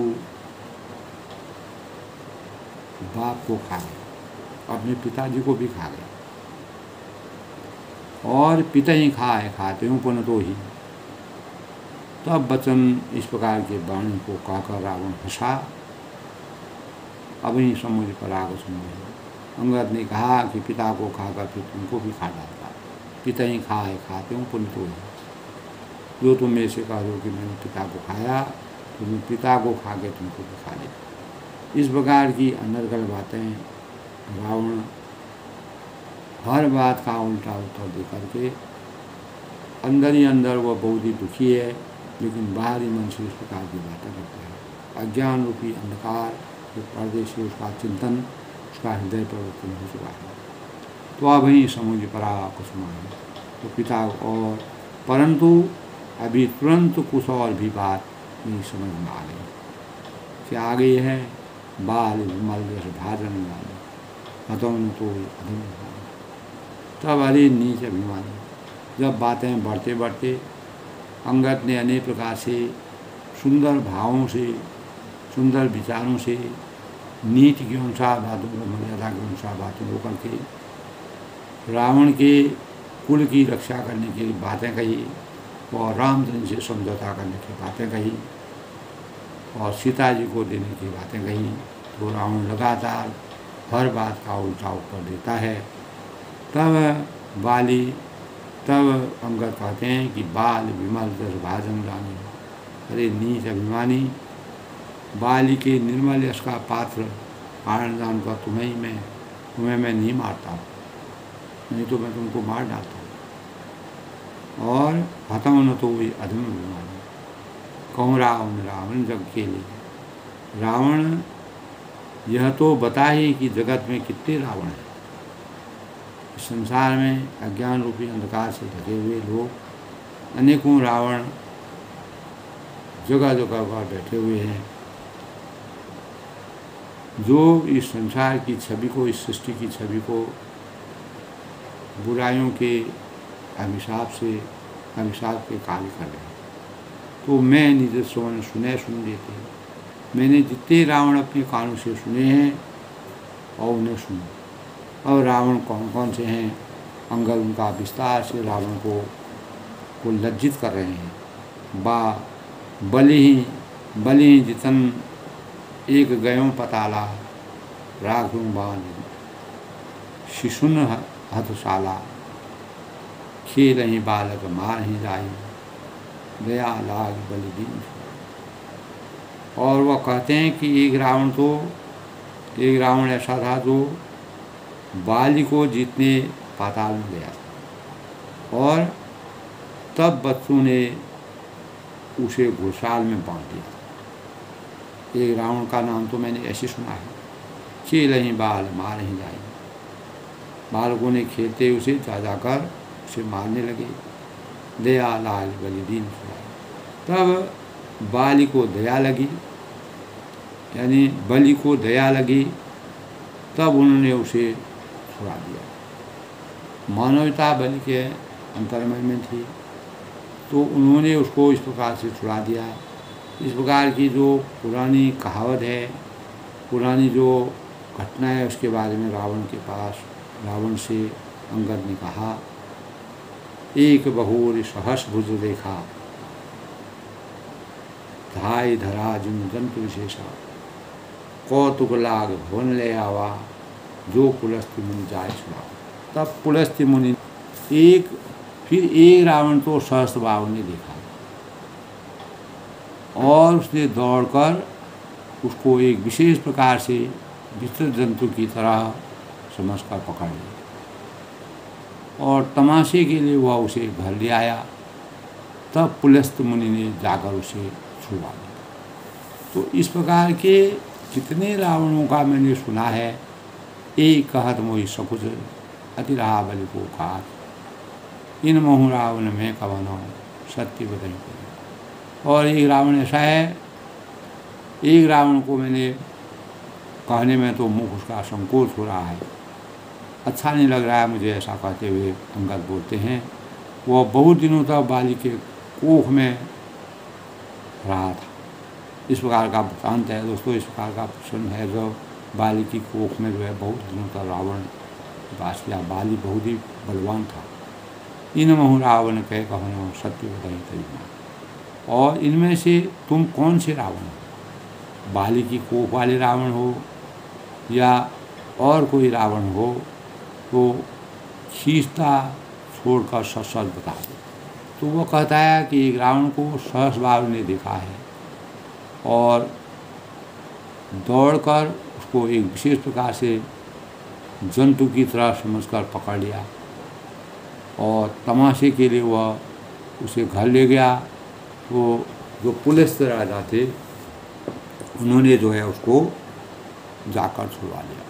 बाप को खा गया, अपने पिताजी को भी खा गया, और पिता ही खाते हूँ पुनः तो ही। तब वचन इस प्रकार के वाणी को कहकर रावण हंसा। अभी समुद्र पर आग सुनो। अंगद ने कहा कि पिता को खाकर फिर तुमको भी खा डालता, पिता ही खाते हूँ पुनः तो ही। जो तुम मेरे से कह दो कि मैंने पिता को खाया, तो मैं पिता को खा के तुमको भी खा लेता। इस प्रकार की अनर्गल बातें रावण हर बात का उल्टा उत्तर दे करके अंदर ही अंदर वह बहुत ही दुखी है, लेकिन बाहरी मन से इस प्रकार की बातें करता है। अज्ञान रूपी अंधकार जो पर्दे से उसका चिंतन, उसका हृदय परिवर्तन हो चुका है। तो अब ही समुझ पड़ा कुसुमान, तो पिता और परंतु अभी तुरंत कुछ और भी बात नहीं समझ में आ गई। क्या आ गई है? बाल मल भाजन वाले हतौन तो अधम। तब अरे नीच अभिमानी, जब बातें बढ़ते बढ़ते अंगद ने अनेक प्रकार से सुंदर भावों से, सुंदर विचारों से, नीति के अनुसार बातों को, मर्यादा के अनुसार बातों को करके रावण के कुल की रक्षा करने की बातें कही, और रामचंद्र से समझौता करने की बातें कही, और सीता जी को देने की बातें कही। तो रावण लगातार हर बात का उल्टा उत्तर देता है। तब अंगद कहते हैं कि बाल विमल दस भाजन रानी, अरे नीच अभिमानी, बाली के निर्मल यश का पात्र कारण जानकर तुम्हें मैं नहीं मारता, नहीं तो मैं तुमको मार डालता हूँ। और हतम न तो वही अधम अभिमानी, कहूँ रावण जग के लिए। रावण यह तो बता ही कि जगत में कितने रावण हैं। इस संसार में अज्ञान रूपी अंधकार से ढके हुए लोग, अनेकों रावण जगह जगह पर बैठे हुए हैं, जो इस संसार की छवि को, इस सृष्टि की छवि को बुराइयों के अभिशाप के कार्य कर रहे हैं। तो मैं निज सुन लेते, मैंने जितने रावण अपने कानों से सुने हैं और उन्हें सुनो। अब रावण कौन कौन से हैं? अंगद उनका विस्तार से रावण को लज्जित कर रहे हैं। बलि जितन एक गयों पताला, राघुं बाल शिशुन हथशाला, खेल ही बालक मार ही जाई, दया लाग बलि दीन। और वह कहते हैं कि एक रावण ऐसा था जो बाली को जीतने पाताल में गया था और तब बच्चों ने उसे घुड़साल में बांध दिया। एक रावण का नाम तो मैंने ऐसे सुना है, खेल ही बाल मार ही जाए। बालकों ने खेलते उसे जा जाकर उसे मारने लगे। दया लाल बलि दीन छुड़ाए। तब बाली को दया लगी, यानी बलि को दया लगी, तब उन्होंने उसे छुड़ा दिया। मानवता बलि के अंतर्मन में थी, तो उन्होंने उसको इस प्रकार से छुड़ा दिया। इस प्रकार की जो पुरानी कहावत है, पुरानी जो घटना है, उसके बारे में रावण से अंगद ने कहा, एक बहुर सहस भुज देखा, धाय धरा जिन जंतु विशेषा, कौतुक लाग भवन ले आवा, जो पुलस्त्य मुनि जाय छुड़ा। तब पुलस्त्य मुनि फिर एक रावण तो सहस्त्रबाहु ने देखा और उसने दौड़कर उसको एक विशेष प्रकार से विचित्र जंतु की तरह समझकर पकड़ लिया और तमाशे के लिए वह उसे घर ले आया। तब पुलस्त्य मुनि ने जाकर उसे छुड़ा दिया। तो इस प्रकार के जितने रावणों का मैंने सुना है, एक कहत मोहि सकुच अति रहा बलि को खात, इन महु रावण में कवनो सत्य बताई। और एक रावण ऐसा है, एक रावण को मैंने कहने में तो मुख उसका संकोच हो रहा है, अच्छा नहीं लग रहा है मुझे, ऐसा कहते हुए अंगद बोलते हैं। वह बहुत दिनों तक बाली के कोख में रहा था। इस प्रकार का वृत्तांत है दोस्तों, इस प्रकार का प्रश्न है जो बाली की कोख में जो है बहुत दिनों तक रावण वास किया। बाली बहुत ही बलवान था। इन महु रावण कह कहनो सत्य बताई तरीका। और इनमें से तुम कौन से रावण हो? बाली की कोख वाले रावण हो या और कोई रावण हो, तो खींचता छोड़कर सच सच बता दो। तो वो कहता है कि एक रावण को सहस्त्रबाहु ने देखा है और दौड़कर उसको एक विशेष प्रकार से जंतु की तरह समझकर पकड़ लिया और तमाशे के लिए वह उसे घर ले गया। तो जो पुलस्त्य राजा थे, उन्होंने जो है उसको जाकर छुड़वा लिया।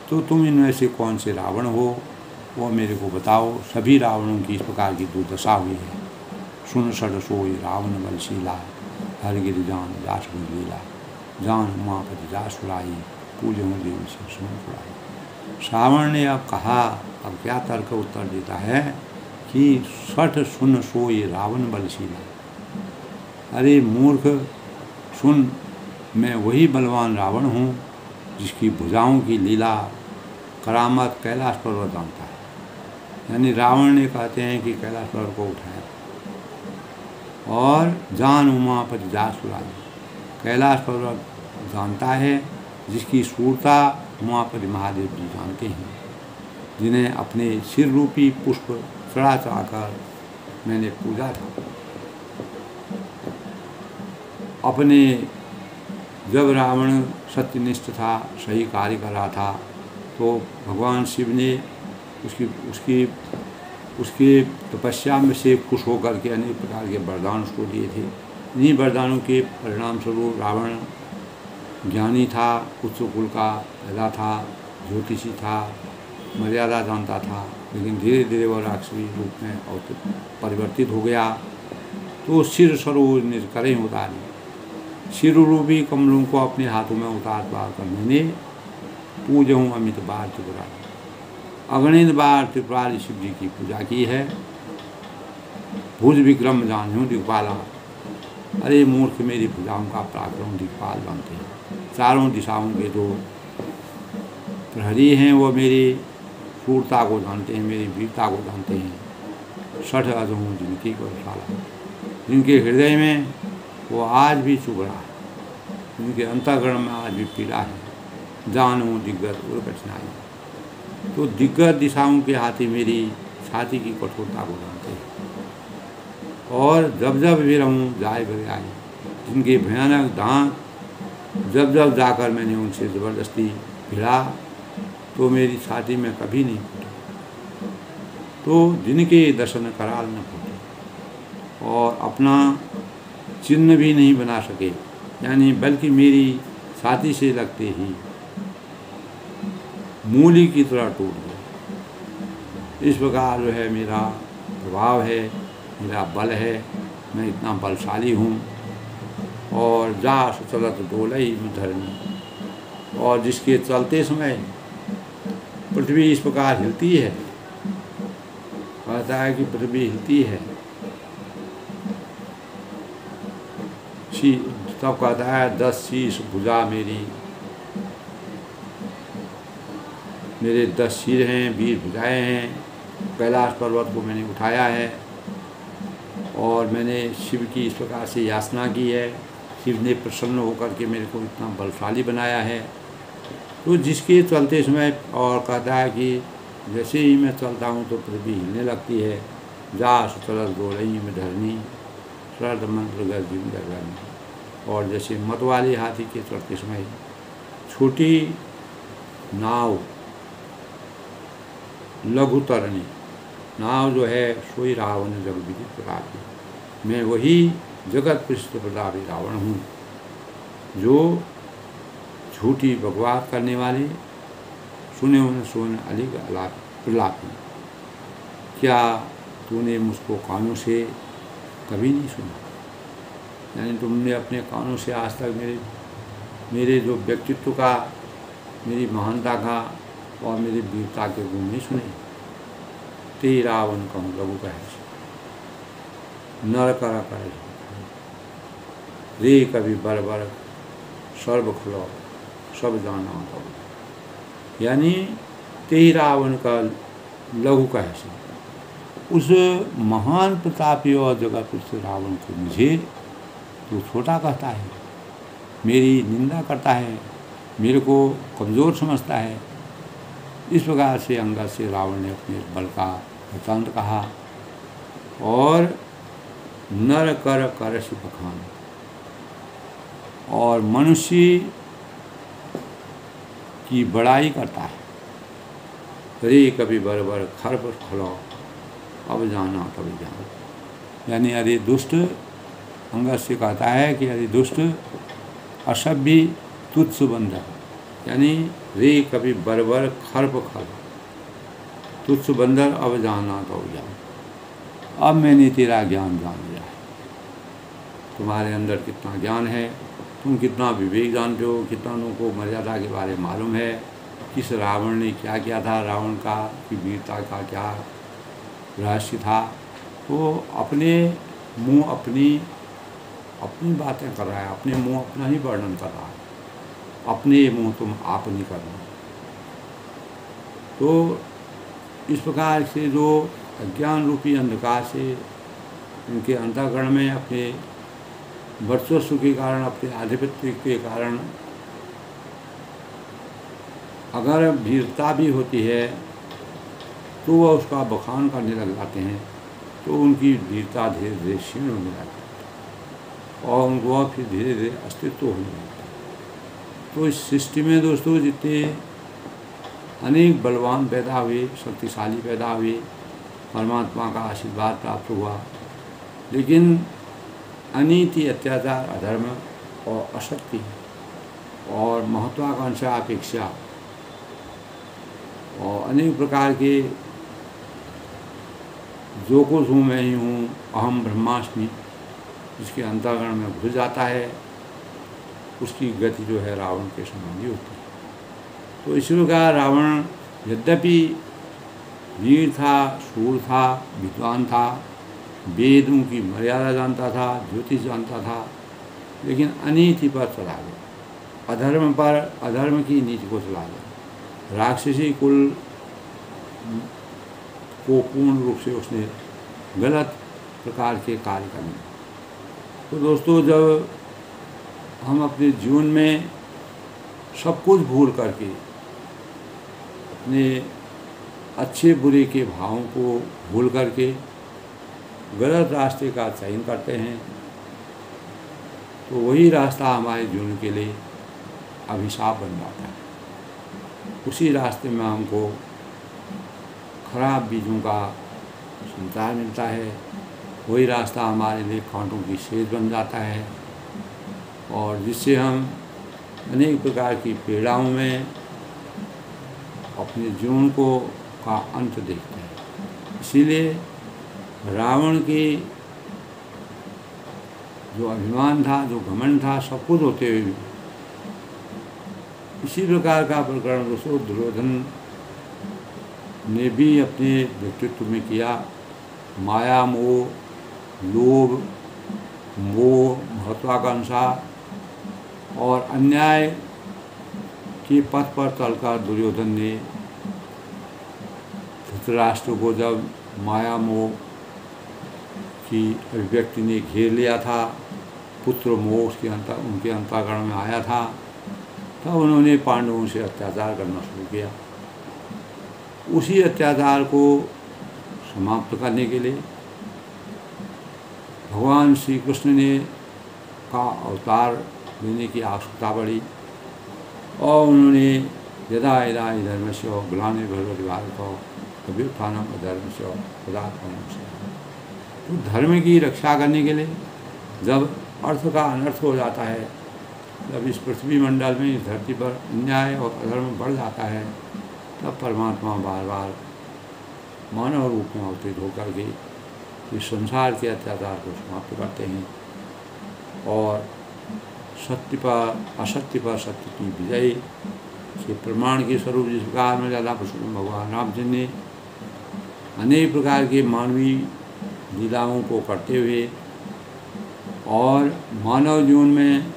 तो तुम इनमें से कौन से रावण हो, वो मेरे को बताओ। सभी रावणों की इस प्रकार की दुर्दशा हुई है। सुन सड सोई रावण बलशीला, हर गिर जान जास लीला, जान उमापति जास छुड़ाई, पूजो देव से सुन छुड़ाई। श्रावण ने अब कहा, अब क्या तर्क उत्तर देता है कि सठ सुन सोई रावण बलशीला। अरे मूर्ख सुन, मैं वही बलवान रावण हूँ जिसकी भुजाओं की लीला करामत कैलाश पर्वत जानता है। यानी रावण ने कहते हैं कि कैलाश पर्वत को उठाया और जान उमापति जास छुड़ाई। कैलाश पर्वत जानता है, जिसकी सूरता उमापति महादेव जी जानते हैं, जिन्हें अपने सिर रूपी पुष्प चढ़ा चढ़ाकर मैंने पूजा था। अपने जब रावण सत्यनिष्ठ था, सही कार्य कर रहा था, तो भगवान शिव ने उसकी तपस्या में से खुश होकर के अनेक प्रकार के वरदान उसको दिए थे। इन्हीं वरदानों के परिणाम स्वरूप रावण ज्ञानी था, उच्च कुल का पैदा था, ज्योतिषी था, मर्यादा जानता था, लेकिन धीरे धीरे वह राक्षसी रूप में परिवर्तित हो गया। तो सिर सरोज निर्करें उतारी, सिर रूपी कमलों को अपने हाथों में उतार कर मैंने पूजहूँ अमित बार त्रिपुरारी, अगणित बार त्रिपुरारी शिव जी की पूजा की है। भुज विक्रम जानूँ दिक्पाला। अरे मूर्ख, मेरी भुजाओं का पराक्रम दिक्पाल जानते हैं। चारों दिशाओं के जो प्रहरी हैं वो मेरी शूरता को जानते हैं, मेरी वीरता को जानते हैं। सठ अजहूँ जिनकी गौशाला, जिनके हृदय में वो आज भी चुभ रहा है, जिनके अंतःकरण में आज भी पीड़ा है। जानूँ दिग्गज और कठिनाई। तो दिग्गज दिशाओं के हाथी मेरी छाती की कठोरता को जानते हैं। और जब जब भी रहूँ जाए भरे आए, जिनके भयानक दांत जब जब जाकर मैंने उनसे ज़बरदस्ती भिड़ा तो मेरी छाती में कभी नहीं फूटे। तो जिनके दर्शन कराल न फूटे और अपना चिन्ह भी नहीं बना सके, यानी बल्कि मेरी छाती से लगते ही मूली की तरह टूट गए। इस प्रकार जो है मेरा प्रभाव है, मेरा बल है, मैं इतना बलशाली हूँ। और जा चलत डोलई में धरनी, और जिसके चलते समय पृथ्वी इस प्रकार हिलती है, कहता है कि पृथ्वी हिलती है, तब कहता है 10 शीश भुजा मेरे 10 सिर हैं, 20 भुजाएँ हैं। कैलाश पर्वत को मैंने उठाया है और मैंने शिव की इस प्रकार से याचना की है। शिव ने प्रसन्न होकर के मेरे को इतना बलशाली बनाया है। तो जिसके चलते समय, और कहता है कि जैसे ही मैं चलता हूँ तो पृथ्वी हिलने लगती है। जा सुचलत गोलई में धरनी, शरद मंत्र गर्जिन गर्जनी। और जैसे मत वाले हाथी के चलते समय छोटी नाव लघु तरणी नाव जो है सोई रावण जग विदित प्रतापी, मैं वही जगत पृष्ठ प्रतापी रावण हूँ जो झूठी बकवास करने वाले सुने उन्हें सोने अलिग प्रलापी। क्या तूने मुझको कानों से कभी नहीं सुना? यानी तुमने अपने कानों से आज तक मेरे जो व्यक्तित्व का, मेरी महानता का और मेरी वीरता के गुण नहीं सुने। ते रावण कहूँ लघु कहे नर कर करे रे कभी बर बर सर्व खुलो सब जाना हो। यानी ते रावण का लघु कहे, उस महान प्रतापी और जगत से रावण को मुझे तो छोटा कहता है, मेरी निंदा करता है, मेरे को कमज़ोर समझता है। इस प्रकार से अंगद से रावण ने अपने बल का वृत्तांत कहा। और नर कर करश बखान, और मनुष्य की बड़ाई करता है। रे कभी बर बर खर पर खलो अब जाना कभी जाना। यानी अरे दुष्ट, अंगद से कहता है कि अरे दुष्ट असभ्य तुच्छ बंधर, यानी रे कभी बरबर खर्प खर तुच्छ बंदर अब जाना तो जान। अब मैंने तेरा ज्ञान जान लिया है, तुम्हारे अंदर कितना ज्ञान है, तुम कितना विवेक जानते हो, कितना लोगों को मर्यादा के बारे में मालूम है, किस रावण ने क्या किया था, रावण का की वीरता का क्या रहस्य था। वो अपने मुँह अपनी बातें कर रहा है, अपने मुँह अपना ही वर्णन कर रहा है, अपने मुँह तुम आप नहीं करना। तो इस प्रकार से जो अज्ञान रूपी अंधकार से उनके अंतःकरण में अपने वर्चस्व के कारण, अपने आधिपत्य के कारण अगर वीरता भी होती है तो वह उसका बखान करने लग जाते हैं, तो उनकी वीरता धीरे धीरे क्षीण होने लगती है और उनको फिर धीरे धीरे अस्तित्व होने लगता है। तो इस सृष्टि में दोस्तों जितने अनेक बलवान पैदा हुए, शक्तिशाली पैदा हुए, परमात्मा का आशीर्वाद प्राप्त हुआ, लेकिन अनीति, अत्याचार, अधर्म और अशक्ति और महत्वाकांक्षा, अपेक्षा और अनेक प्रकार के जो कुछ हूँ मैं ही हूँ, अहम ब्रह्मास्मि, जिसके अंतःकरण में घुस जाता है, उसकी गति जो है रावण के समान ही होती है। तो इसी प्रकार रावण यद्यपि वीर था, शूर था, विद्वान था, वेदों की मर्यादा जानता था, ज्योतिष जानता था, लेकिन अनीति पर चला गया, अधर्म पर, अधर्म की नीति को चला गया, राक्षसी कुल को पूर्ण रूप से उसने गलत प्रकार के कार्य करने। तो दोस्तों जब हम अपने जीवन में सब कुछ भूल करके अपने अच्छे बुरे के भावों को भूल करके गलत रास्ते का चयन करते हैं, तो वही रास्ता हमारे जीवन के लिए अभिशाप बन जाता है। उसी रास्ते में हमको खराब बीजों का संचार मिलता है। वही रास्ता हमारे लिए कांटों की सेज बन जाता है और जिससे हम अनेक प्रकार की पीड़ाओं में अपने जीवन का अंत देखते हैं। इसीलिए रावण की जो अभिमान था, जो घमंड था, सब कुछ होते हुए भी इसी प्रकार का प्रकरण दोस्तों दुर्योधन ने भी अपने व्यक्तित्व में किया। माया, मोह, लोभ, मोह, महत्वाकांक्षा और अन्याय के पथ पर चलकर दुर्योधन ने धृतराष्ट्र को जब माया मोह की अभिव्यक्ति ने घेर लिया था, पुत्र मोह उनके अंतःकरण में आया था, तब उन्होंने पांडवों से अत्याचार करना शुरू किया। उसी अत्याचार को समाप्त करने के लिए भगवान श्री कृष्ण ने का अवतार लेने की आवश्यकता पड़ी और उन्होंने यदा यदा हि धर्मस्य ग्लानिर्भवति भारत अभ्युत्थानम् अधर्मस्य तदात्मानं सृजति। तो धर्म की रक्षा करने के लिए जब अर्थ का अनर्थ हो जाता है, जब इस पृथ्वी मंडल में, इस धरती पर अन्याय और अधर्म बढ़ जाता है, तब परमात्मा बार बार मानव रूप में अवतरित होकर के इस संसार के अत्याचार को समाप्त करते हैं और सत्य पर असत्य पर सत्य की विजय के प्रमाण के स्वरूप जिस प्रकार में ज़्यादा भगवान रामचंद्र ने अनेक प्रकार के मानवीय लीलाओं को करते हुए और मानव जीवन में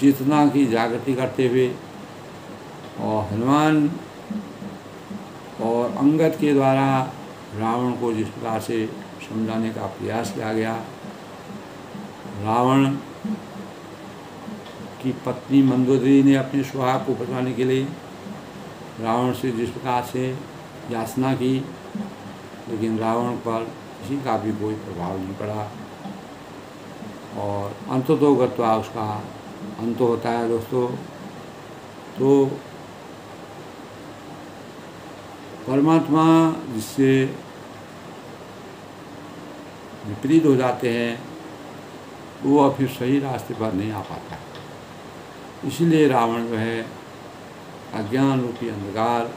चेतना की जागृति करते हुए और हनुमान और अंगद के द्वारा रावण को जिस प्रकार से समझाने का प्रयास किया गया, रावण की पत्नी मंदोदरी ने अपने सुहाग को बचाने के लिए रावण से जिस प्रकार से याचना की, लेकिन रावण पर किसी का भी कोई प्रभाव नहीं पड़ा और अंततो गत्वा उसका अंत होता है दोस्तों। तो परमात्मा जिससे विपरीत हो जाते हैं वो फिर सही रास्ते पर नहीं आ पाता है। इसलिए रावण जो है अज्ञान रूपी अंधकार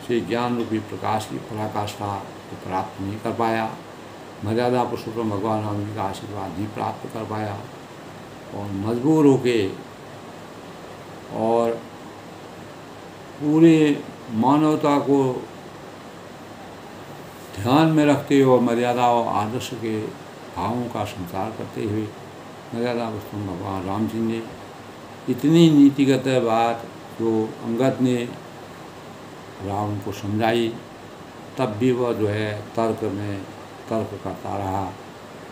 से ज्ञान रूपी प्रकाश की पराकाष्ठा को प्राप्त नहीं कर पाया, मर्यादा पुरुषोत्तम भगवान राम जी का आशीर्वाद नहीं प्राप्त कर पाया और मजबूर होके और पूरे मानवता को ध्यान में रखते हुए और मर्यादा और आदर्श के भावों का संचार करते हुए मर्यादा पुरुषोत्तम भगवान राम जी ने इतनी नीतिगत बात जो अंगद ने रावण को समझाई, तब भी वह जो है तर्क करता रहा,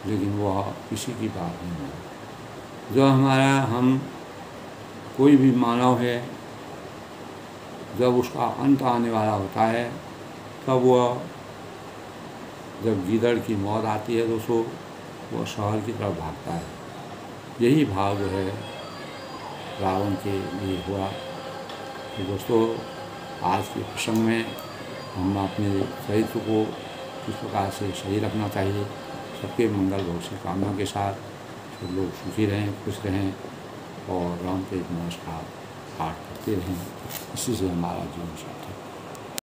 लेकिन वह किसी की बात नहीं मानी। जो हम कोई भी मानव है, जब उसका अंत आने वाला होता है तब वह जब गीदड़ की मौत आती है दोस्तों वह शहर की तरफ भागता है। यही भाव जो है रावण के लिए हुआ। तो दोस्तों आज के प्रसंग में हम अपने चरित्र को किस प्रकार से सही रखना चाहिए, सबके मंगल भविष्य कामना के साथ सब लोग सुखी रहें, खुश रहें और राम के नमस्कार पाठ करते रहें। इसी से हमारा जीवन सार्थक है।